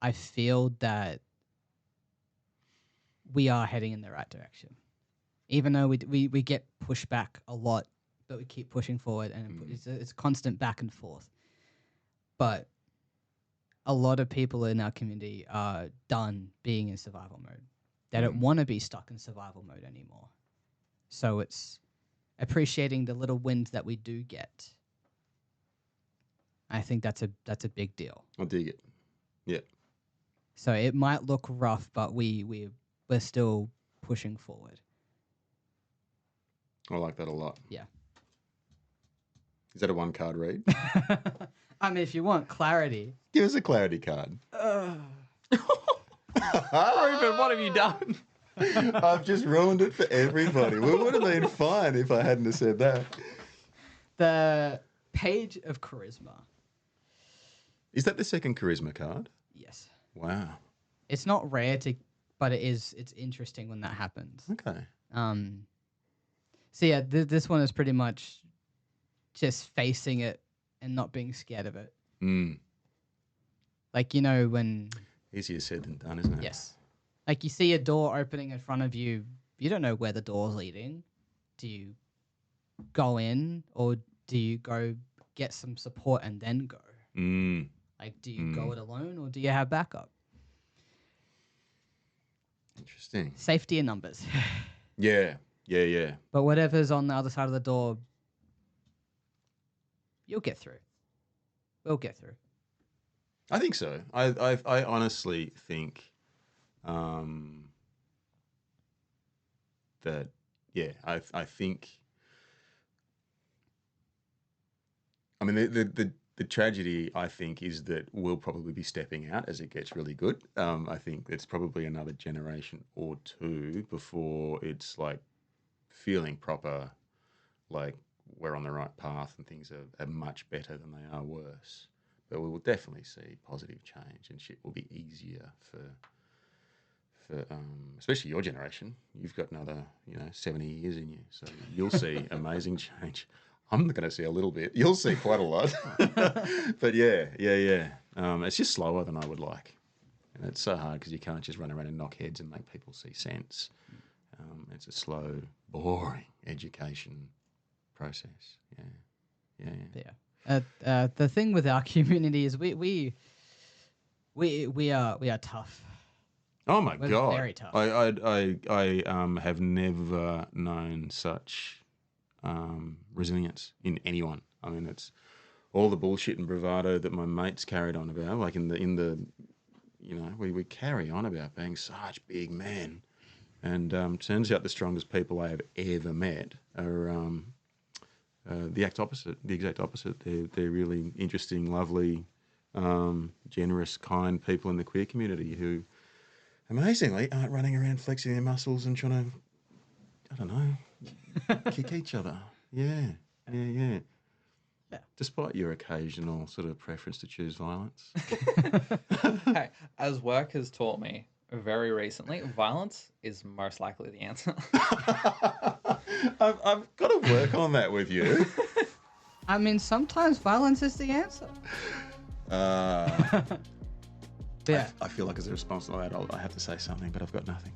I feel that we are heading in the right direction. Even though we get pushed back a lot, but we keep pushing forward, and it's constant back and forth. But a lot of people in our community are done being in survival mode. They don't want to be stuck in survival mode anymore. So it's appreciating the little wins that we do get. I think that's a big deal. I dig it. Yeah. So it might look rough, but we're still pushing forward. I like that a lot. Yeah. Is that a 1-card read? I mean, if you want clarity. Give us a clarity card. Reuben, what have you done? I've just ruined it for everybody. We would have been fine if I hadn't have said that. The Page of Charisma. Is that the second charisma card? Yes. Wow. It's not rare but it's interesting when that happens. Okay. So yeah, this one is pretty much just facing it and not being scared of it. Like, when... Easier said than done, isn't it? Yes. Like, you see a door opening in front of you. You don't know where the door's leading. Do you go in, or do you go get some support and then go? Like, do you go it alone, or do you have backup? Interesting. Safety in numbers. Yeah. But whatever's on the other side of the door, you'll get through. We'll get through. I think so. I honestly think that, yeah, I think, I mean, the tragedy, I think, is that we'll probably be stepping out as it gets really good. I think it's probably another generation or two before it's like feeling proper, like we're on the right path and things are much better than they are worse. But we will definitely see positive change, and shit will be easier for especially your generation. You've got another 70 years in you, so you'll see amazing change. I'm not going to see a little bit. You'll see quite a lot. But yeah. It's just slower than I would like, and it's so hard because you can't just run around and knock heads and make people see sense. It's a slow, boring education process. Yeah. The thing with our community is we are tough. Oh my We're God! very tough. I have never known such resilience in anyone. I mean, it's all the bullshit and bravado that my mates carried on about. Like in the we carry on about being such big men, and turns out the strongest people I have ever met are the exact opposite. They're really interesting, lovely, generous, kind people in the queer community who, amazingly, aren't running around flexing their muscles and trying to, I don't know, kick each other. Yeah. Despite your occasional sort of preference to choose violence. Hey, as work has taught me very recently, violence is most likely the answer. I've got to work on that with you. I mean, sometimes violence is the answer. Yeah. I feel like as a responsible adult, I have to say something, but I've got nothing.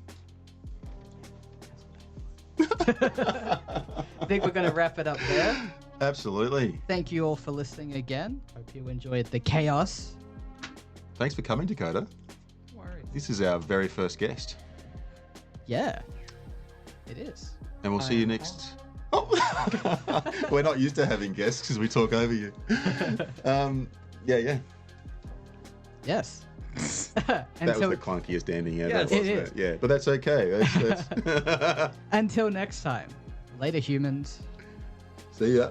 I think we're going to wrap it up there. Absolutely. Thank you all for listening again. Hope you enjoyed the chaos. Thanks for coming, Dakota. No worries. This is our very first guest. Yeah, it is. And we'll see you next... Oh. We're not used to having guests because we talk over you. Yeah. Yes. That was the clunkiest ending ever, Yes, wasn't it it? Yeah, but that's okay. That's... Until next time. Later, humans. See ya.